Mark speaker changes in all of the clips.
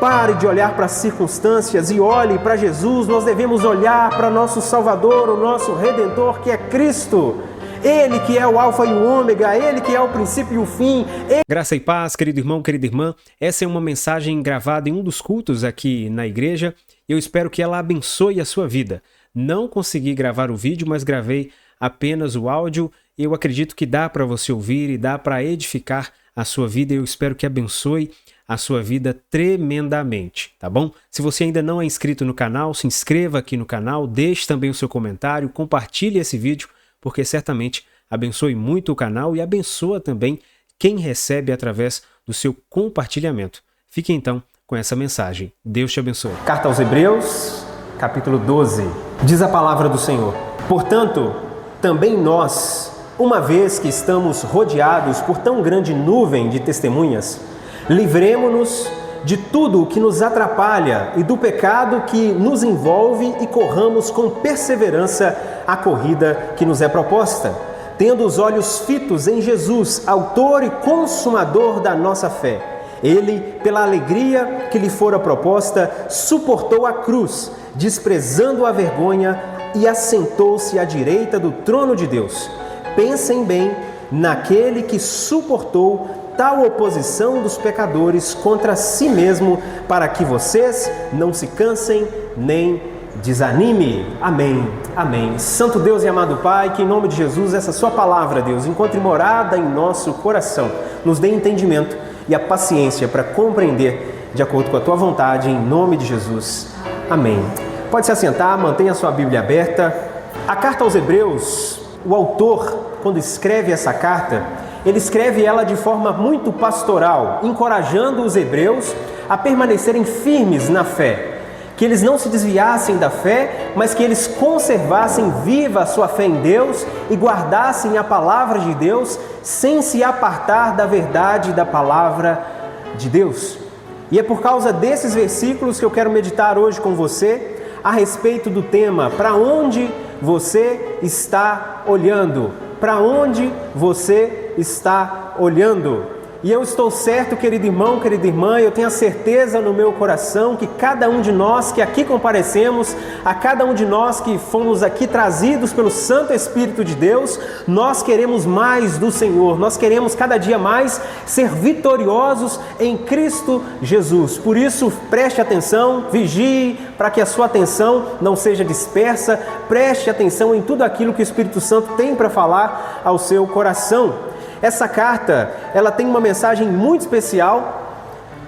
Speaker 1: Pare de olhar para as circunstâncias e olhe para Jesus. Nós devemos olhar para nosso Salvador, o nosso Redentor, que é Cristo. Ele que é o alfa e o ômega, Ele que é o princípio e o fim.
Speaker 2: Graça e paz, querido irmão, querida irmã. Essa é uma mensagem gravada em um dos cultos aqui na igreja. Eu espero que ela abençoe a sua vida. Não consegui gravar o vídeo, mas gravei apenas o áudio. Eu acredito que dá para você ouvir e dá para edificar a sua vida. Eu espero que abençoe a sua vida tremendamente, tá bom? Se você ainda não é inscrito no canal, se inscreva aqui no canal, deixe também o seu comentário, compartilhe esse vídeo, porque certamente abençoe muito o canal e abençoa também quem recebe através do seu compartilhamento. Fique então com essa mensagem. Deus te abençoe.
Speaker 1: Carta aos Hebreus, capítulo 12. Diz a palavra do Senhor: portanto, também nós, uma vez que estamos rodeados por tão grande nuvem de testemunhas, livremo-nos de tudo o que nos atrapalha e do pecado que nos envolve e corramos com perseverança a corrida que nos é proposta, tendo os olhos fitos em Jesus, autor e consumador da nossa fé. Ele, pela alegria que lhe fora proposta, suportou a cruz, desprezando a vergonha, e assentou-se à direita do trono de Deus. Pensem bem naquele que suportou tal oposição dos pecadores contra si mesmo, para que vocês não se cansem nem desanime. Amém. Amém. Santo Deus e amado Pai, que em nome de Jesus essa sua palavra, Deus, encontre morada em nosso coração, nos dê entendimento e a paciência para compreender de acordo com a tua vontade, em nome de Jesus. Amém. Pode se assentar, mantenha a sua Bíblia aberta. A carta aos Hebreus, o autor, quando escreve essa carta, ele escreve ela de forma muito pastoral, encorajando os hebreus a permanecerem firmes na fé, que eles não se desviassem da fé, mas que eles conservassem viva a sua fé em Deus e guardassem a palavra de Deus sem se apartar da verdade da palavra de Deus. E é por causa desses versículos que eu quero meditar hoje com você a respeito do tema: para onde você está olhando? Para onde você está olhando? E eu estou certo, querido irmão, querida irmã, eu tenho a certeza no meu coração que cada um de nós que aqui comparecemos, a cada um de nós que fomos aqui trazidos pelo Santo Espírito de Deus, nós queremos mais do Senhor, nós queremos cada dia mais ser vitoriosos em Cristo Jesus. Por isso, preste atenção, vigie para que a sua atenção não seja dispersa, preste atenção em tudo aquilo que o Espírito Santo tem para falar ao seu coração. Essa carta, ela tem uma mensagem muito especial,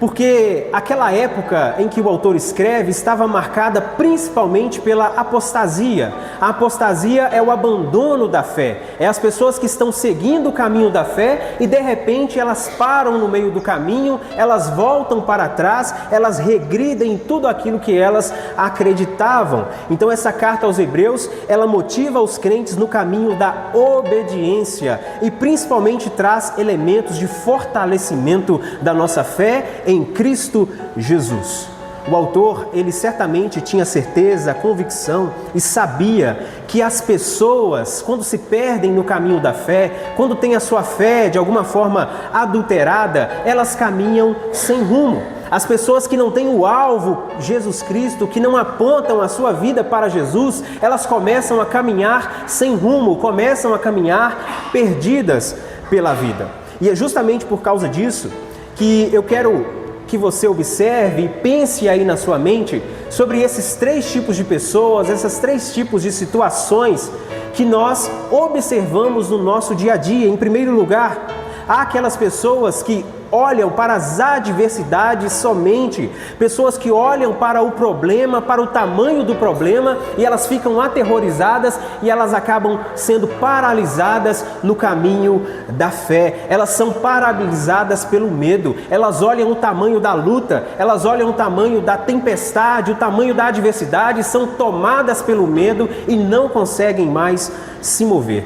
Speaker 1: porque aquela época em que o autor escreve estava marcada principalmente pela apostasia. A apostasia é o abandono da fé, é as pessoas que estão seguindo o caminho da fé e de repente elas param no meio do caminho, elas voltam para trás, elas regridem em tudo aquilo que elas acreditavam. Então essa carta aos Hebreus, ela motiva os crentes no caminho da obediência e principalmente traz elementos de fortalecimento da nossa fé em Cristo Jesus. O autor, ele certamente tinha certeza, convicção e sabia que as pessoas, quando se perdem no caminho da fé, quando têm a sua fé de alguma forma adulterada, elas caminham sem rumo. As pessoas que não têm o alvo, Jesus Cristo, que não apontam a sua vida para Jesus, elas começam a caminhar sem rumo, começam a caminhar perdidas pela vida. E é justamente por causa disso que eu quero que você observe e pense aí na sua mente sobre esses três tipos de pessoas, esses três tipos de situações que nós observamos no nosso dia a dia. Em primeiro lugar, há aquelas pessoas que olham para as adversidades somente, pessoas que olham para o problema, para o tamanho do problema, e elas ficam aterrorizadas e elas acabam sendo paralisadas no caminho da fé. Elas são paralisadas pelo medo, elas olham o tamanho da luta, elas olham o tamanho da tempestade, o tamanho da adversidade, são tomadas pelo medo e não conseguem mais se mover.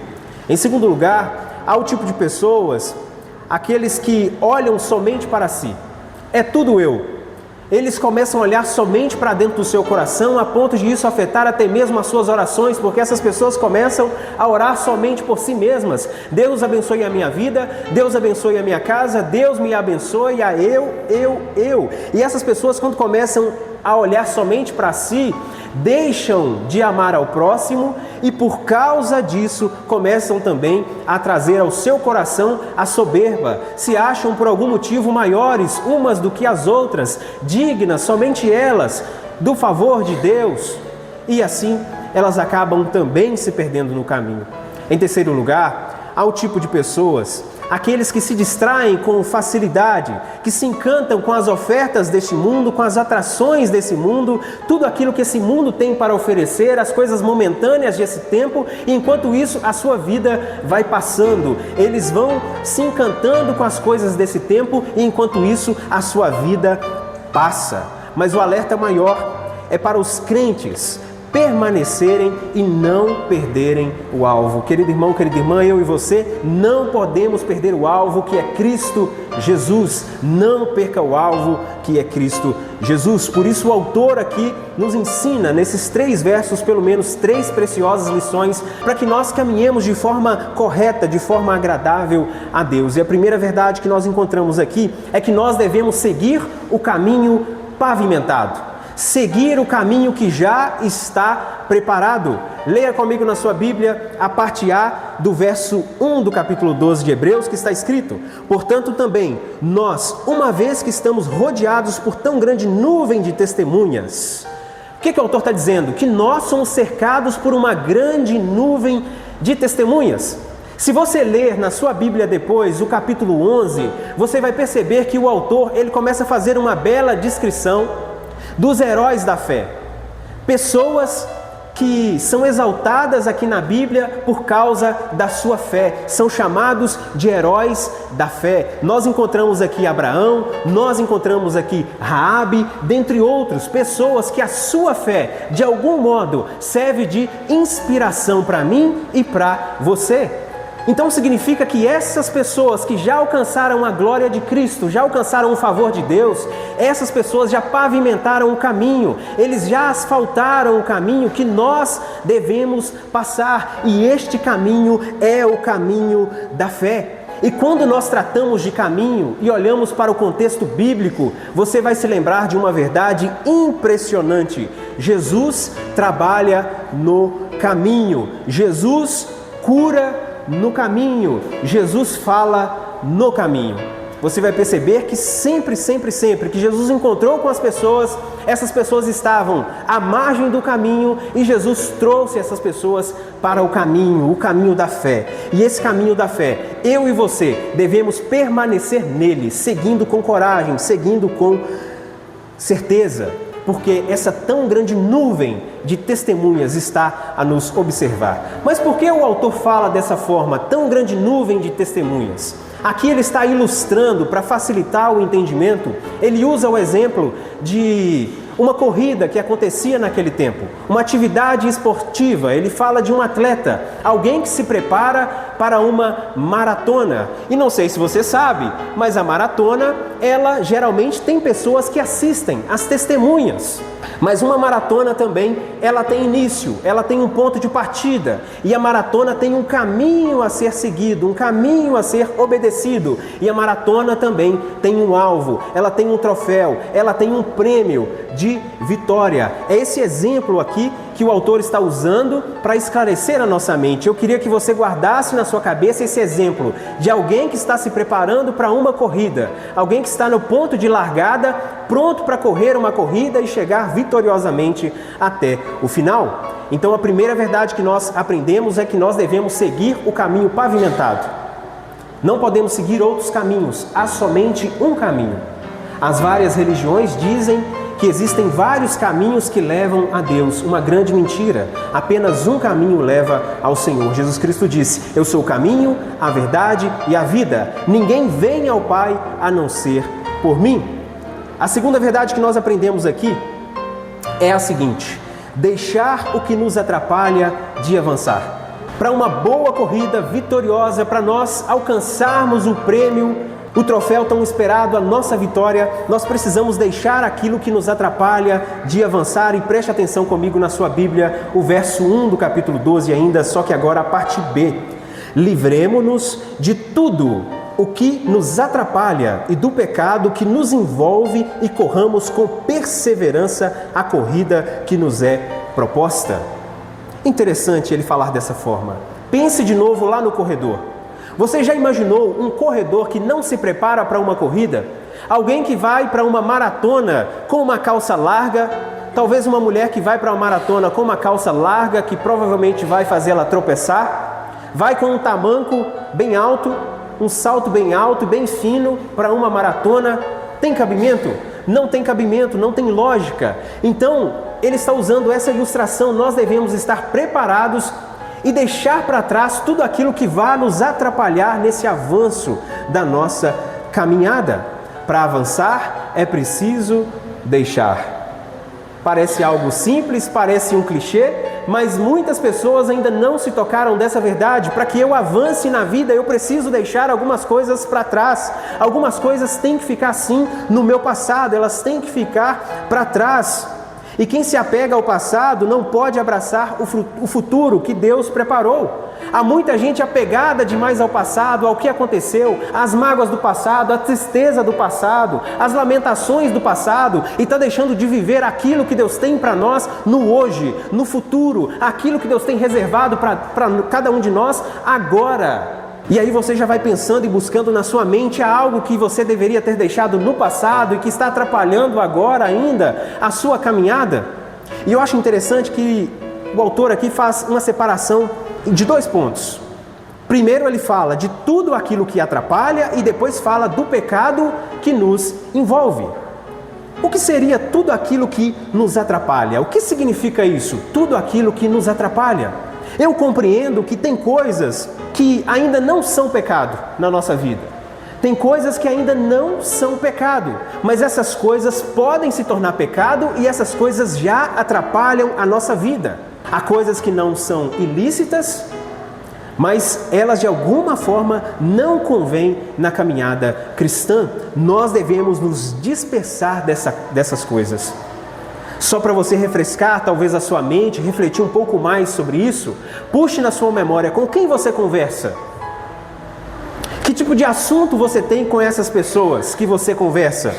Speaker 1: Em segundo lugar, há o tipo de pessoas, aqueles que olham somente para si. É tudo eu. Eles começam a olhar somente para dentro do seu coração, a ponto de isso afetar até mesmo as suas orações, porque essas pessoas começam a orar somente por si mesmas. Deus abençoe a minha vida, Deus abençoe a minha casa, Deus me abençoe a eu. E essas pessoas, quando começam a olhar somente para si, deixam de amar ao próximo e por causa disso começam também a trazer ao seu coração a soberba. Se acham por algum motivo maiores umas do que as outras, dignas somente elas do favor de Deus, e assim elas acabam também se perdendo no caminho. Em terceiro lugar, há o tipo de pessoas, aqueles que se distraem com facilidade, que se encantam com as ofertas deste mundo, com as atrações desse mundo, tudo aquilo que esse mundo tem para oferecer, as coisas momentâneas desse tempo, e enquanto isso a sua vida vai passando. Eles vão se encantando com as coisas desse tempo, e enquanto isso a sua vida passa. Mas o alerta maior é para os crentes permanecerem e não perderem o alvo. Querido irmão, querida irmã, eu e você não podemos perder o alvo que é Cristo Jesus. Não perca o alvo que é Cristo Jesus. Por isso o autor aqui nos ensina nesses 3 versos pelo menos 3 preciosas lições para que nós caminhemos de forma correta, de forma agradável a Deus. E a primeira verdade que nós encontramos aqui é que nós devemos seguir o caminho pavimentado. Seguir o caminho que já está preparado. Leia comigo na sua Bíblia a parte A do verso 1 do capítulo 12 de Hebreus, que está escrito: portanto também, nós, uma vez que estamos rodeados por tão grande nuvem de testemunhas. O que o autor está dizendo? Que nós somos cercados por uma grande nuvem de testemunhas. Se você ler na sua Bíblia depois o capítulo 11, você vai perceber que o autor ele começa a fazer uma bela descrição dos heróis da fé, pessoas que são exaltadas aqui na Bíblia por causa da sua fé, são chamados de heróis da fé. Nós encontramos aqui Abraão, nós encontramos aqui Raabe, dentre outros, pessoas que a sua fé, de algum modo, serve de inspiração para mim e para você. Então significa que essas pessoas que já alcançaram a glória de Cristo, já alcançaram o favor de Deus, essas pessoas já pavimentaram o caminho, eles já asfaltaram o caminho que nós devemos passar, e este caminho é o caminho da fé. E quando nós tratamos de caminho e olhamos para o contexto bíblico, você vai se lembrar de uma verdade impressionante. Jesus trabalha no caminho, Jesus cura no caminho, Jesus fala no caminho. Você vai perceber que sempre que Jesus encontrou com as pessoas, essas pessoas estavam à margem do caminho e Jesus trouxe essas pessoas para o caminho da fé. E esse caminho da fé, eu e você devemos permanecer nele, seguindo com coragem, seguindo com certeza, porque essa tão grande nuvem de testemunhas está a nos observar. Mas por que o autor fala dessa forma, tão grande nuvem de testemunhas? Aqui ele está ilustrando, para facilitar o entendimento, ele usa o exemplo de uma corrida que acontecia naquele tempo, uma atividade esportiva. Ele fala de um atleta, alguém que se prepara para uma maratona. E não sei se você sabe, mas a maratona, ela geralmente tem pessoas que assistem, as testemunhas. Mas uma maratona também, ela tem início, ela tem um ponto de partida. E a maratona tem um caminho a ser seguido, um caminho a ser obedecido. E a maratona também tem um alvo, ela tem um troféu, ela tem um prêmio de vitória. É esse exemplo aqui que o autor está usando para esclarecer a nossa mente. Eu queria que você guardasse na sua cabeça esse exemplo de alguém que está se preparando para uma corrida, alguém que está no ponto de largada, pronto para correr uma corrida e chegar vitoriosamente até o final. Então a primeira verdade que nós aprendemos é que nós devemos seguir o caminho pavimentado. Não podemos seguir outros caminhos, há somente um caminho. As várias religiões dizem que existem vários caminhos que levam a Deus. Uma grande mentira. Apenas um caminho leva ao Senhor. Jesus Cristo disse: eu sou o caminho, a verdade e a vida. Ninguém vem ao Pai a não ser por mim. A segunda verdade que nós aprendemos aqui é a seguinte: deixar o que nos atrapalha de avançar. Para uma boa corrida vitoriosa, para nós alcançarmos o prêmio o troféu tão esperado, a nossa vitória, nós precisamos deixar aquilo que nos atrapalha de avançar. E preste atenção comigo na sua Bíblia, o verso 1 do capítulo 12 ainda, só que agora a parte B. Livremo-nos de tudo o que nos atrapalha e do pecado que nos envolve e corramos com perseverança a corrida que nos é proposta. Interessante ele falar dessa forma. Pense de novo lá no corredor. Você já imaginou um corredor que não se prepara para uma corrida? Alguém que vai para uma maratona com uma calça larga, talvez uma mulher que vai para uma maratona com uma calça larga que provavelmente vai fazer ela tropeçar, vai com um tamanco bem alto, um salto bem alto e bem fino para uma maratona. Tem cabimento? Não tem cabimento, não tem lógica. Então, ele está usando essa ilustração. Nós devemos estar preparados e deixar para trás tudo aquilo que vai nos atrapalhar nesse avanço da nossa caminhada. Para avançar, é preciso deixar. Parece algo simples, parece um clichê, mas muitas pessoas ainda não se tocaram dessa verdade. Para que eu avance na vida, eu preciso deixar algumas coisas para trás. Algumas coisas têm que ficar assim no meu passado, elas têm que ficar para trás. E quem se apega ao passado não pode abraçar o futuro que Deus preparou. Há muita gente apegada demais ao passado, ao que aconteceu, às mágoas do passado, à tristeza do passado, às lamentações do passado, e está deixando de viver aquilo que Deus tem para nós no hoje, no futuro, aquilo que Deus tem reservado para cada um de nós agora. E aí você já vai pensando e buscando na sua mente algo que você deveria ter deixado no passado e que está atrapalhando agora ainda a sua caminhada. E eu acho interessante que o autor aqui faz uma separação de 2 pontos. Primeiro ele fala de tudo aquilo que atrapalha e depois fala do pecado que nos envolve. O que seria tudo aquilo que nos atrapalha? O que significa isso? Tudo aquilo que nos atrapalha. Eu compreendo que tem coisas que ainda não são pecado na nossa vida. Tem coisas que ainda não são pecado, mas essas coisas podem se tornar pecado e essas coisas já atrapalham a nossa vida. Há coisas que não são ilícitas, mas elas de alguma forma não convêm na caminhada cristã. Nós devemos nos dispersar dessas coisas. Só para você refrescar talvez a sua mente, refletir um pouco mais sobre isso, puxe na sua memória com quem você conversa. Que tipo de assunto você tem com essas pessoas que você conversa?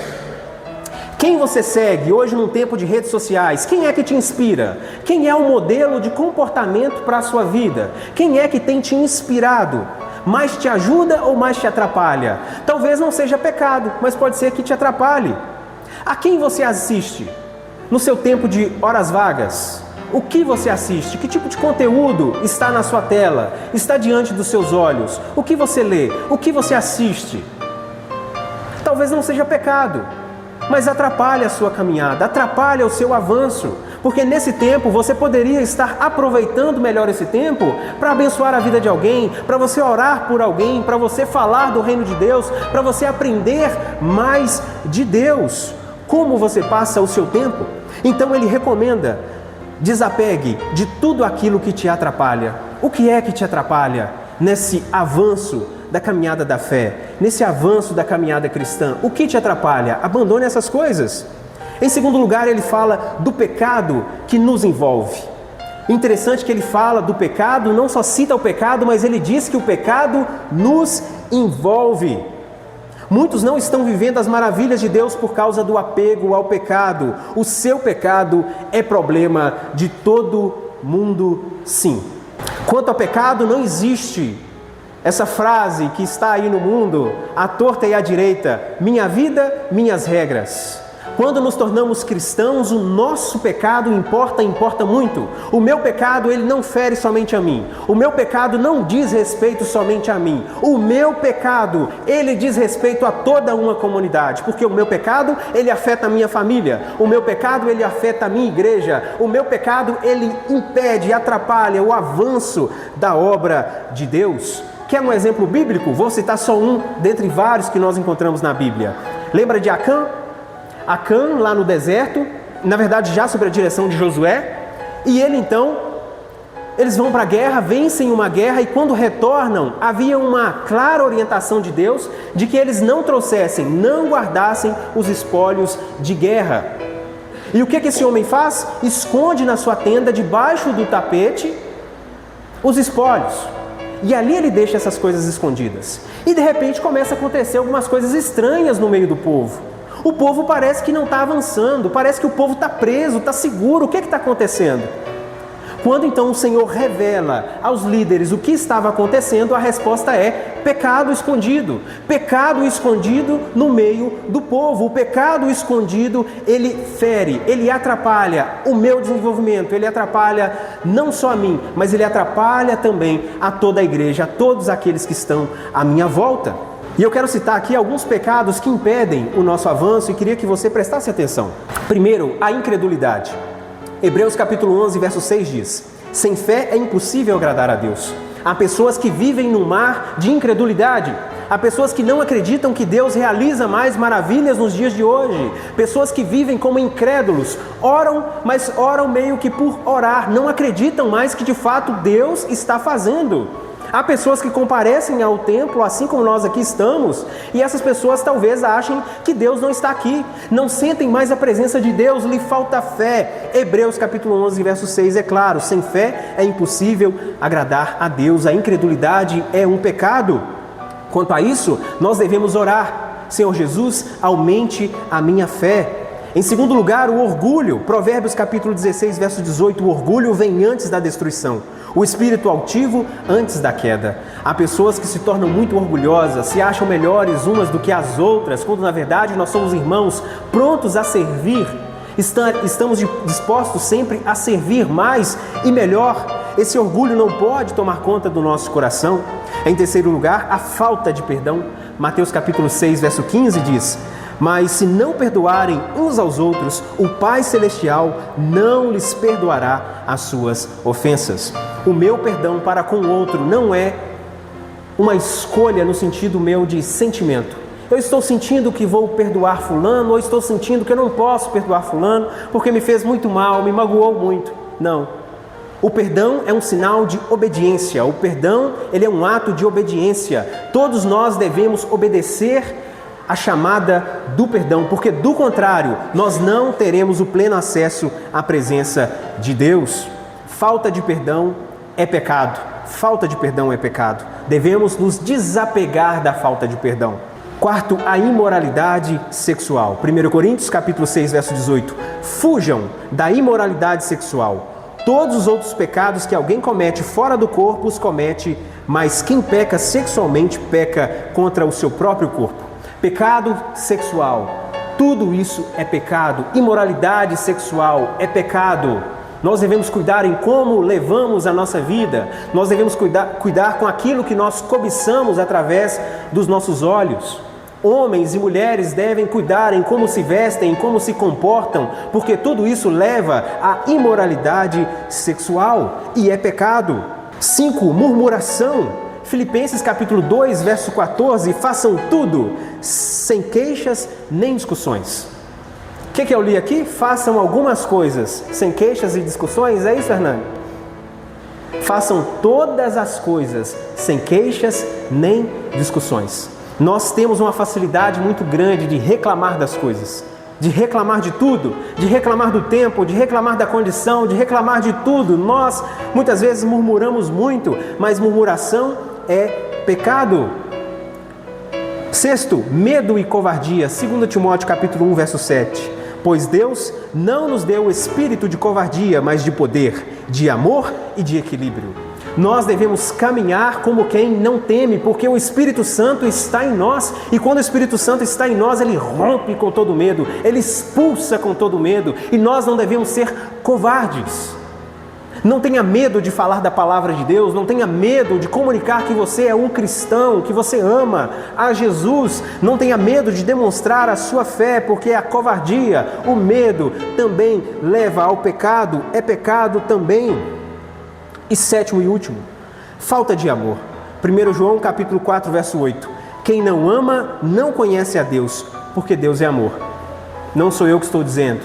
Speaker 1: Quem você segue hoje num tempo de redes sociais? Quem é que te inspira? Quem é o modelo de comportamento para a sua vida? Quem é que tem te inspirado? Mais te ajuda ou mais te atrapalha? Talvez não seja pecado, mas pode ser que te atrapalhe. A quem você assiste? No seu tempo de horas vagas, o que você assiste? Que tipo de conteúdo está na sua tela? Está diante dos seus olhos? O que você lê? O que você assiste? Talvez não seja pecado, mas atrapalha a sua caminhada, atrapalha o seu avanço. Porque nesse tempo você poderia estar aproveitando melhor esse tempo para abençoar a vida de alguém, para você orar por alguém, para você falar do reino de Deus, para você aprender mais de Deus. Como você passa o seu tempo? Então ele recomenda: desapegue de tudo aquilo que te atrapalha. O que é que te atrapalha nesse avanço da caminhada da fé, nesse avanço da caminhada cristã? O que te atrapalha? Abandone essas coisas. Em segundo lugar, ele fala do pecado que nos envolve. Interessante que ele fala do pecado, não só cita o pecado, mas ele diz que o pecado nos envolve. Muitos não estão vivendo as maravilhas de Deus por causa do apego ao pecado. O seu pecado é problema de todo mundo, sim. Quanto ao pecado, não existe essa frase que está aí no mundo, à torta e à direita: minha vida, minhas regras. Quando nos tornamos cristãos, o nosso pecado importa muito. O meu pecado, ele não fere somente a mim. O meu pecado não diz respeito somente a mim. O meu pecado, ele diz respeito a toda uma comunidade. Porque o meu pecado, ele afeta a minha família. O meu pecado, ele afeta a minha igreja. O meu pecado, ele impede, atrapalha o avanço da obra de Deus. Quer um exemplo bíblico? Vou citar só um dentre vários que nós encontramos na Bíblia. Lembra de Acã? Acã, lá no deserto, na verdade já sob a direção de Josué, e ele então eles vão para a guerra, vencem uma guerra, e quando retornam, havia uma clara orientação de Deus de que eles não trouxessem, não guardassem os espólios de guerra. E o que esse homem faz? Esconde na sua tenda, debaixo do tapete, os espólios. E ali ele deixa essas coisas escondidas. E de repente começa a acontecer algumas coisas estranhas no meio do povo. O povo parece que não está avançando, parece que o povo está preso, está seguro. O que está acontecendo? Quando então o Senhor revela aos líderes o que estava acontecendo, a resposta é pecado escondido. Pecado escondido no meio do povo. O pecado escondido, ele fere, ele atrapalha o meu desenvolvimento, ele atrapalha não só a mim, mas ele atrapalha também a toda a igreja, a todos aqueles que estão à minha volta. E eu quero citar aqui alguns pecados que impedem o nosso avanço e queria que você prestasse atenção. Primeiro, a incredulidade. Hebreus capítulo 11, verso 6 diz: sem fé é impossível agradar a Deus. Há pessoas que vivem num mar de incredulidade. Há pessoas que não acreditam que Deus realiza mais maravilhas nos dias de hoje. Pessoas que vivem como incrédulos. Oram, mas oram meio que por orar. Não acreditam mais que de fato Deus está fazendo. Há pessoas que comparecem ao templo, assim como nós aqui estamos, e essas pessoas talvez achem que Deus não está aqui, não sentem mais a presença de Deus, lhe falta fé. Hebreus capítulo 11, verso 6 é claro: sem fé é impossível agradar a Deus. A incredulidade é um pecado. Quanto a isso, nós devemos orar: Senhor Jesus, aumente a minha fé. Em segundo lugar, o orgulho. Provérbios capítulo 16, verso 18: o orgulho vem antes da destruição, o espírito altivo antes da queda. Há pessoas que se tornam muito orgulhosas, se acham melhores umas do que as outras, quando na verdade nós somos irmãos prontos a servir. Estamos dispostos sempre a servir mais e melhor. Esse orgulho não pode tomar conta do nosso coração. Em terceiro lugar, a falta de perdão. Mateus capítulo 6, verso 15 diz: mas se não perdoarem uns aos outros, o Pai Celestial não lhes perdoará as suas ofensas. O meu perdão para com o outro não é uma escolha no sentido meu de sentimento. Eu estou sentindo que vou perdoar fulano, ou estou sentindo que eu não posso perdoar fulano porque me fez muito mal, me magoou muito. Não. O perdão é um sinal de obediência. O perdão, ele é um ato de obediência. Todos nós devemos obedecer a chamada do perdão, porque do contrário, nós não teremos o pleno acesso à presença de Deus. Falta de perdão é pecado. Falta de perdão é pecado. Devemos nos desapegar da falta de perdão. Quarto, a imoralidade sexual. 1 Coríntios capítulo 6, verso 18. Fujam da imoralidade sexual. Todos os outros pecados que alguém comete fora do corpo os comete, mas quem peca sexualmente peca contra o seu próprio corpo. Pecado sexual, tudo isso é pecado. Imoralidade sexual é pecado. Nós devemos cuidar em como levamos a nossa vida. Nós devemos cuidar com aquilo que nós cobiçamos através dos nossos olhos. Homens e mulheres devem cuidar em como se vestem, em como se comportam, porque tudo isso leva à imoralidade sexual e é pecado. 5. Murmuração. Filipenses capítulo 2, verso 14, façam tudo sem queixas nem discussões. O que eu li aqui? Façam algumas coisas sem queixas e discussões, é isso, Hernani? Façam todas as coisas sem queixas nem discussões. Nós temos uma facilidade muito grande de reclamar das coisas, de reclamar de tudo, de reclamar do tempo, de reclamar da condição, de reclamar de tudo. Nós muitas vezes murmuramos muito, mas murmuração é pecado. 6. Medo e covardia. 2 Timóteo capítulo 1, verso 7. Pois Deus não nos deu o espírito de covardia, mas de poder, de amor e de equilíbrio. Nós devemos caminhar como quem não teme, porque o Espírito Santo está em nós. E quando o Espírito Santo está em nós, ele rompe com todo medo, ele expulsa com todo medo. E nós não devemos ser covardes. Não tenha medo de falar da palavra de Deus, não tenha medo de comunicar que você é um cristão, que você ama a Jesus. Não tenha medo de demonstrar a sua fé, porque a covardia, o medo também leva ao pecado, é pecado também. E 7º e último, falta de amor. 1 João capítulo 4, verso 8. Quem não ama não conhece a Deus, porque Deus é amor. Não sou eu que estou dizendo,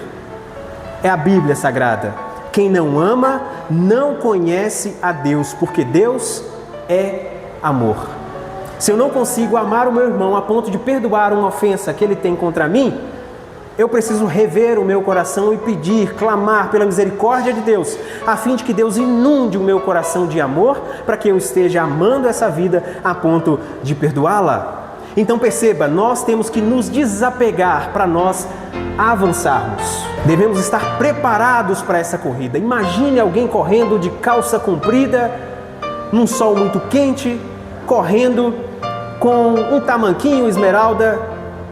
Speaker 1: é a Bíblia Sagrada. Quem não ama não conhece a Deus, porque Deus é amor. Se eu não consigo amar o meu irmão a ponto de perdoar uma ofensa que ele tem contra mim, eu preciso rever o meu coração e pedir, clamar pela misericórdia de Deus, a fim de que Deus inunde o meu coração de amor, para que eu esteja amando essa vida a ponto de perdoá-la. Então perceba, nós temos que nos desapegar para nós avançarmos. Devemos estar preparados para essa corrida. Imagine alguém correndo de calça comprida, num sol muito quente, correndo com um tamanquinho esmeralda,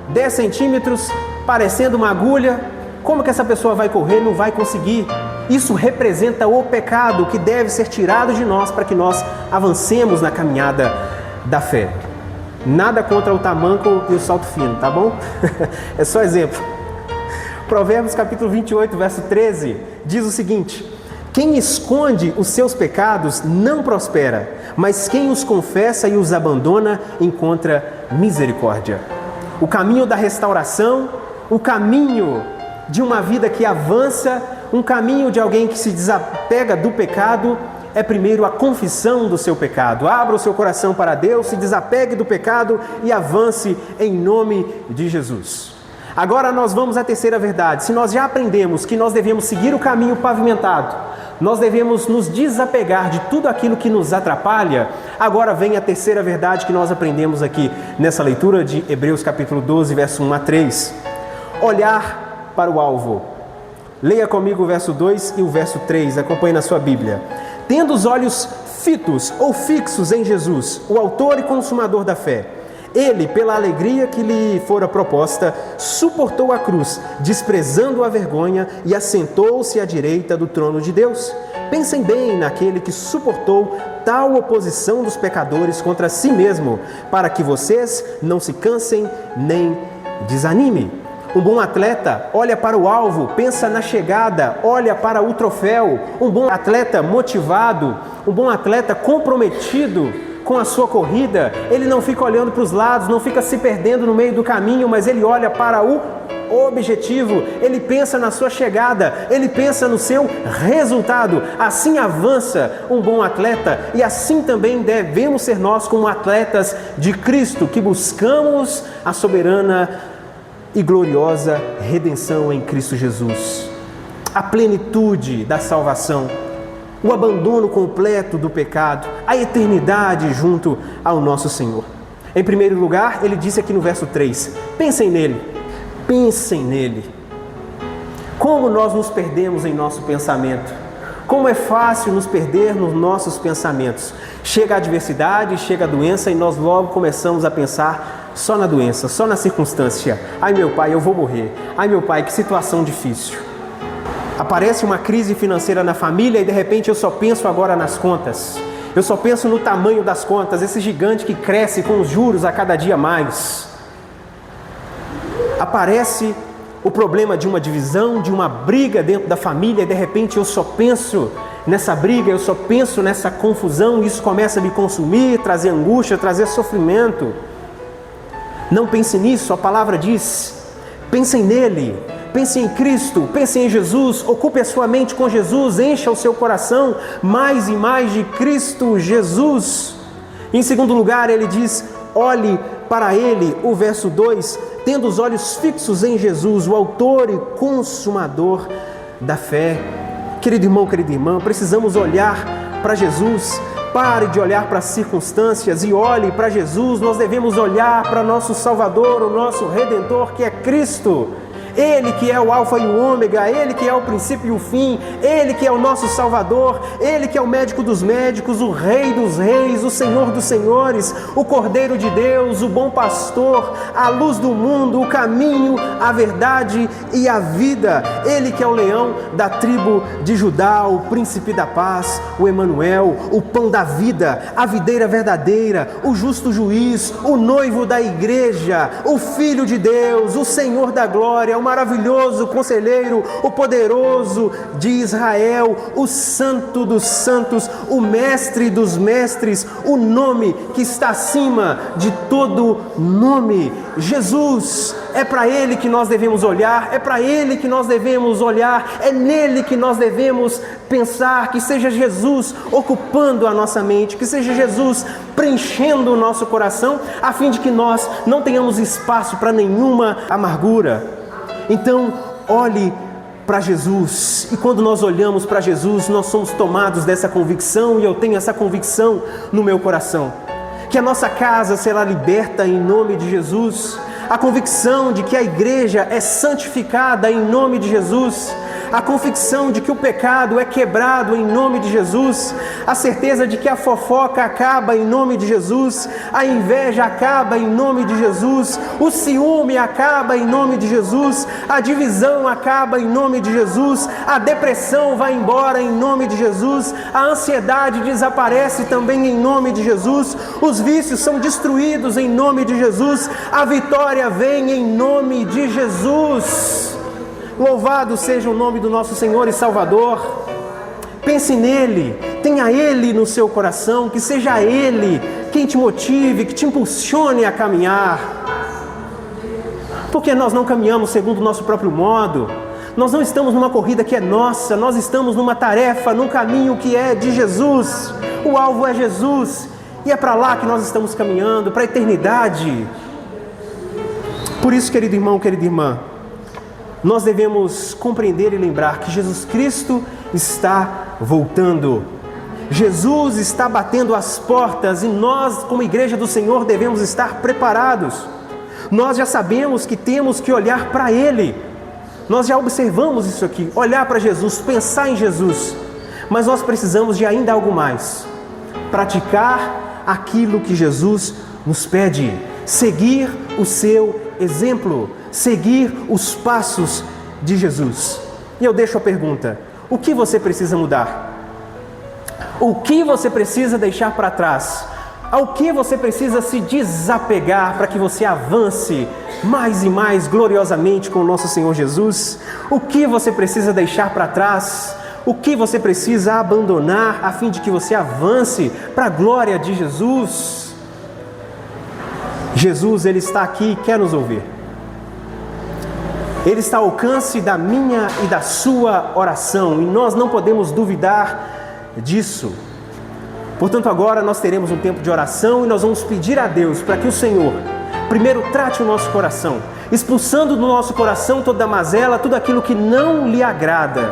Speaker 1: 10 centímetros, parecendo uma agulha. Como que essa pessoa vai correr? Não vai conseguir. Isso representa o pecado que deve ser tirado de nós para que nós avancemos na caminhada da fé. Nada contra o tamanco e o salto fino, tá bom? É só exemplo. Provérbios capítulo 28, verso 13, diz o seguinte: quem esconde os seus pecados não prospera, mas quem os confessa e os abandona encontra misericórdia. O caminho da restauração, o caminho de uma vida que avança, um caminho de alguém que se desapega do pecado, é primeiro a confissão do seu pecado. Abra o seu coração para Deus, se desapegue do pecado e avance em nome de Jesus. Agora nós vamos à terceira verdade. Se nós já aprendemos que nós devemos seguir o caminho pavimentado, nós devemos nos desapegar de tudo aquilo que nos atrapalha, agora vem a terceira verdade que nós aprendemos aqui nessa leitura de Hebreus capítulo 12, verso 1 a 3. Olhar para o alvo. Leia comigo o verso 2 e o verso 3, acompanhe na sua Bíblia. Tendo os olhos fitos ou fixos em Jesus, o autor e consumador da fé, ele, pela alegria que lhe fora proposta, suportou a cruz, desprezando a vergonha, e assentou-se à direita do trono de Deus. Pensem bem naquele que suportou tal oposição dos pecadores contra si mesmo, para que vocês não se cansem nem desanimem. Um bom atleta olha para o alvo, pensa na chegada, olha para o troféu. Um bom atleta motivado, um bom atleta comprometido com a sua corrida, ele não fica olhando para os lados, não fica se perdendo no meio do caminho, mas ele olha para o objetivo, ele pensa na sua chegada, ele pensa no seu resultado. Assim avança um bom atleta, e assim também devemos ser nós como atletas de Cristo, que buscamos a soberana e gloriosa redenção em Cristo Jesus, a plenitude da salvação, o abandono completo do pecado, a eternidade junto ao nosso Senhor. Em primeiro lugar, ele disse aqui no verso 3, pensem nele, pensem nele. Como nós nos perdemos em nosso pensamento, como é fácil nos perder nos nossos pensamentos. Chega a adversidade, chega a doença e nós logo começamos a pensar só na doença, só na circunstância. Ai meu pai, eu vou morrer. Ai meu pai, que situação difícil. Aparece uma crise financeira na família e de repente eu só penso agora nas contas. Eu só penso no tamanho das contas, esse gigante que cresce com os juros a cada dia mais. Aparece o problema de uma divisão, de uma briga dentro da família e de repente eu só penso nessa briga, eu só penso nessa confusão e isso começa a me consumir, trazer angústia, trazer sofrimento. Não pense nisso, a palavra diz, pensem nele. Pense em Cristo, pense em Jesus, ocupe a sua mente com Jesus, encha o seu coração mais e mais de Cristo Jesus. Em segundo lugar, ele diz, olhe para ele, o verso 2, tendo os olhos fixos em Jesus, o autor e consumador da fé. Querido irmão, querida irmã, precisamos olhar para Jesus. Pare de olhar para as circunstâncias e olhe para Jesus. Nós devemos olhar para nosso Salvador, o nosso Redentor, que é Cristo. Ele que é o alfa e o ômega, Ele que é o princípio e o fim, Ele que é o nosso Salvador, Ele que é o médico dos médicos, o Rei dos reis, o Senhor dos senhores, o Cordeiro de Deus, o bom pastor, a luz do mundo, o caminho, a verdade e a vida. Ele que é o leão da tribo de Judá, o príncipe da paz, o Emanuel, o pão da vida, a videira verdadeira, o justo juiz, o noivo da igreja, o Filho de Deus, o Senhor da glória, o maravilhoso conselheiro, o poderoso de Israel, o santo dos santos, o mestre dos mestres, o nome que está acima de todo nome, Jesus, é para Ele que nós devemos olhar, é para Ele que nós devemos olhar, é nele que nós devemos pensar, que seja Jesus ocupando a nossa mente, que seja Jesus preenchendo o nosso coração, a fim de que nós não tenhamos espaço para nenhuma amargura. Então, olhe para Jesus, e quando nós olhamos para Jesus, nós somos tomados dessa convicção, e eu tenho essa convicção no meu coração, que a nossa casa será liberta em nome de Jesus, a convicção de que a igreja é santificada em nome de Jesus, a convicção de que o pecado é quebrado em nome de Jesus, a certeza de que a fofoca acaba em nome de Jesus, a inveja acaba em nome de Jesus, o ciúme acaba em nome de Jesus, a divisão acaba em nome de Jesus, a depressão vai embora em nome de Jesus, a ansiedade desaparece também em nome de Jesus, os vícios são destruídos em nome de Jesus, a vitória vem em nome de Jesus. Louvado seja o nome do nosso Senhor e Salvador. Pense nele, tenha Ele no seu coração, que seja Ele quem te motive, que te impulsione a caminhar. Porque nós não caminhamos segundo o nosso próprio modo, nós não estamos numa corrida que é nossa, nós estamos numa tarefa, num caminho que é de Jesus. O alvo é Jesus, e é para lá que nós estamos caminhando, para a eternidade. Por isso, querido irmão, querida irmã, nós devemos compreender e lembrar que Jesus Cristo está voltando. Jesus está batendo as portas e nós, como igreja do Senhor, devemos estar preparados. Nós já sabemos que temos que olhar para Ele. Nós já observamos isso aqui, olhar para Jesus, pensar em Jesus. Mas nós precisamos de ainda algo mais. Praticar aquilo que Jesus nos pede. Seguir o seu exemplo. Seguir os passos de Jesus. E eu deixo a pergunta: o que você precisa mudar? O que você precisa deixar para trás? Ao que você precisa se desapegar para que você avance mais e mais gloriosamente com o nosso Senhor Jesus? O que você precisa deixar para trás? O que você precisa abandonar a fim de que você avance para a glória de Jesus? Jesus, Ele está aqui e quer nos ouvir. Ele está ao alcance da minha e da sua oração, e nós não podemos duvidar disso. Portanto, agora nós teremos um tempo de oração e nós vamos pedir a Deus para que o Senhor primeiro trate o nosso coração, expulsando do nosso coração toda a mazela, tudo aquilo que não lhe agrada.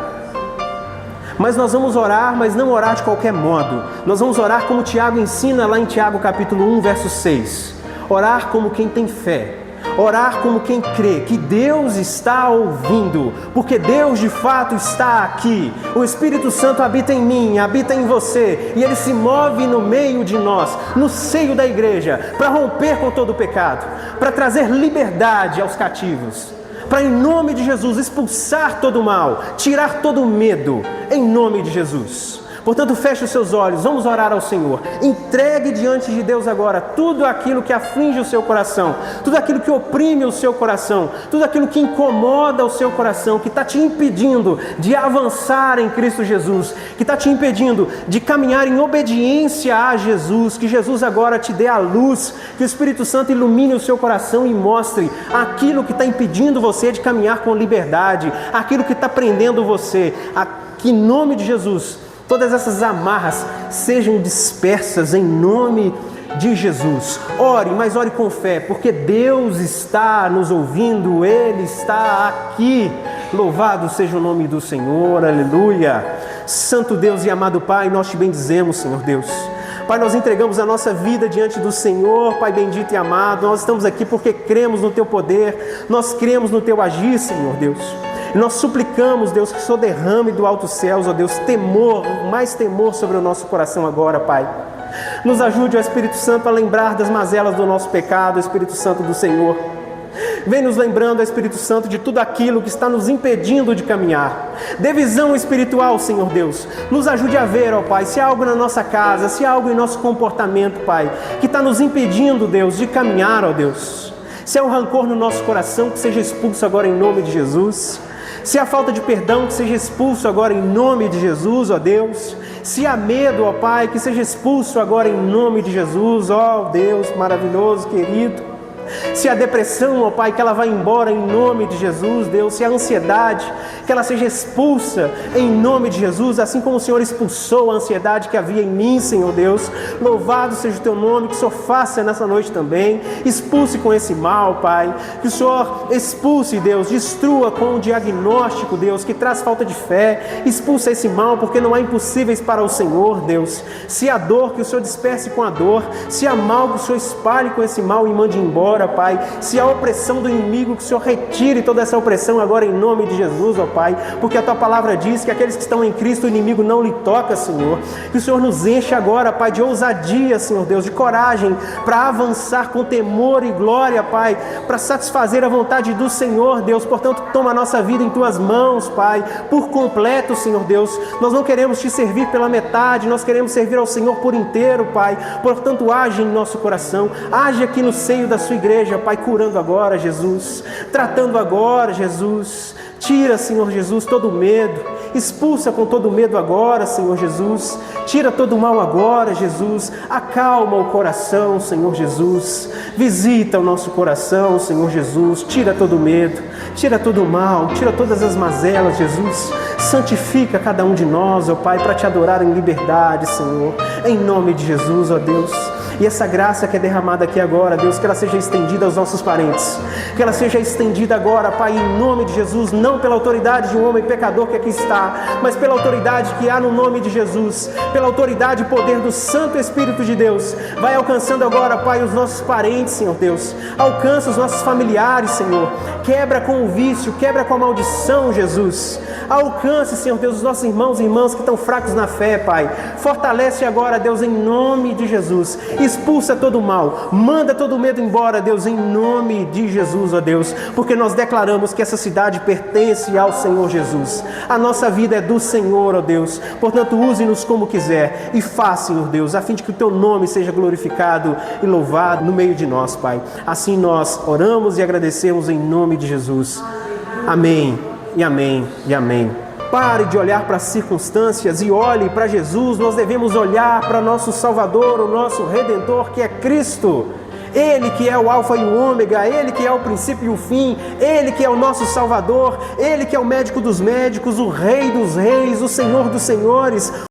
Speaker 1: Mas nós vamos orar, mas não orar de qualquer modo. Nós vamos orar como Tiago ensina lá em Tiago capítulo 1, verso 6. Orar como quem tem fé. Orar como quem crê que Deus está ouvindo, porque Deus de fato está aqui. O Espírito Santo habita em mim, habita em você, e Ele se move no meio de nós, no seio da igreja, para romper com todo o pecado, para trazer liberdade aos cativos, para em nome de Jesus expulsar todo o mal, tirar todo o medo, em nome de Jesus. Portanto, feche os seus olhos, vamos orar ao Senhor. Entregue diante de Deus agora tudo aquilo que aflige o seu coração, tudo aquilo que oprime o seu coração, tudo aquilo que incomoda o seu coração, que está te impedindo de avançar em Cristo Jesus, que está te impedindo de caminhar em obediência a Jesus, que Jesus agora te dê a luz, que o Espírito Santo ilumine o seu coração e mostre aquilo que está impedindo você de caminhar com liberdade, aquilo que está prendendo você, que em nome de Jesus todas essas amarras sejam dispersas em nome de Jesus. Ore, mas ore com fé, porque Deus está nos ouvindo, Ele está aqui. Louvado seja o nome do Senhor, aleluia. Santo Deus e amado Pai, nós te bendizemos, Senhor Deus. Pai, nós entregamos a nossa vida diante do Senhor, Pai bendito e amado. Nós estamos aqui porque cremos no Teu poder, nós cremos no Teu agir, Senhor Deus. Nós suplicamos, Deus, que o Senhor derrame do alto céus, ó Deus, temor, mais temor sobre o nosso coração agora, Pai. Nos ajude, ó Espírito Santo, a lembrar das mazelas do nosso pecado, Espírito Santo do Senhor. Vem nos lembrando, ó Espírito Santo, de tudo aquilo que está nos impedindo de caminhar. Dê visão espiritual, Senhor Deus. Nos ajude a ver, ó Pai, se há algo na nossa casa, se há algo em nosso comportamento, Pai, que está nos impedindo, Deus, de caminhar, ó Deus. Se há um rancor no nosso coração, que seja expulso agora em nome de Jesus. Se há falta de perdão, que seja expulso agora em nome de Jesus, ó Deus. Se há medo, ó Pai, que seja expulso agora em nome de Jesus, ó Deus maravilhoso, querido. Se a depressão, ó Pai, que ela vai embora em nome de Jesus, Deus. Se a ansiedade, que ela seja expulsa em nome de Jesus, assim como o Senhor expulsou a ansiedade que havia em mim, Senhor Deus. Louvado seja o Teu nome, que o Senhor faça nessa noite também. Expulse com esse mal, Pai. Que o Senhor expulse, Deus, destrua com o diagnóstico, Deus, que traz falta de fé. Expulsa esse mal, porque não há impossíveis para o Senhor, Deus. Se há dor, que o Senhor disperse com a dor. Se há mal, que o Senhor espalhe com esse mal e mande embora, Pai. Se há opressão do inimigo, que o Senhor retire toda essa opressão agora em nome de Jesus, ó Pai. Porque a Tua palavra diz que aqueles que estão em Cristo, o inimigo não lhe toca, Senhor. Que o Senhor nos enche agora, Pai, de ousadia, Senhor Deus, de coragem para avançar com temor e glória, Pai, para satisfazer a vontade do Senhor, Deus. Portanto, toma a nossa vida em Tuas mãos, Pai, por completo, Senhor Deus. Nós não queremos Te servir pela metade, nós queremos servir ao Senhor por inteiro, Pai. Portanto, age em nosso coração, age aqui no seio da Sua igreja, Pai, curando agora, Jesus, tratando agora, Jesus. Tira, Senhor Jesus, todo o medo, expulsa com todo o medo agora, Senhor Jesus. Tira todo o mal agora, Jesus. Acalma o coração, Senhor Jesus. Visita o nosso coração, Senhor Jesus. Tira todo o medo, tira todo o mal, tira todas as mazelas, Jesus. Santifica cada um de nós, ó Pai, para Te adorar em liberdade, Senhor. Em nome de Jesus, ó Deus. E essa graça que é derramada aqui agora, Deus, que ela seja estendida aos nossos parentes. Que ela seja estendida agora, Pai, em nome de Jesus, não pela autoridade de um homem pecador que aqui está, mas pela autoridade que há no nome de Jesus, pela autoridade e poder do Santo Espírito de Deus. Vai alcançando agora, Pai, os nossos parentes, Senhor Deus. Alcança os nossos familiares, Senhor. Quebra com o vício, quebra com a maldição, Jesus. Alcance, Senhor Deus, os nossos irmãos e irmãs que estão fracos na fé, Pai. Fortalece agora, Deus, em nome de Jesus. Expulsa todo o mal, manda todo o medo embora, Deus, em nome de Jesus, ó Deus, porque nós declaramos que essa cidade pertence ao Senhor Jesus. A nossa vida é do Senhor, ó Deus, portanto, use-nos como quiser e faça, Senhor Deus, a fim de que o Teu nome seja glorificado e louvado no meio de nós, Pai. Assim nós oramos e agradecemos em nome de Jesus. Amém, e amém, e amém. Pare de olhar para as circunstâncias e olhe para Jesus. Nós devemos olhar para nosso Salvador, o nosso Redentor, que é Cristo. Ele que é o alfa e o ômega, Ele que é o princípio e o fim, Ele que é o nosso Salvador, Ele que é o médico dos médicos, o Rei dos reis, o Senhor dos senhores,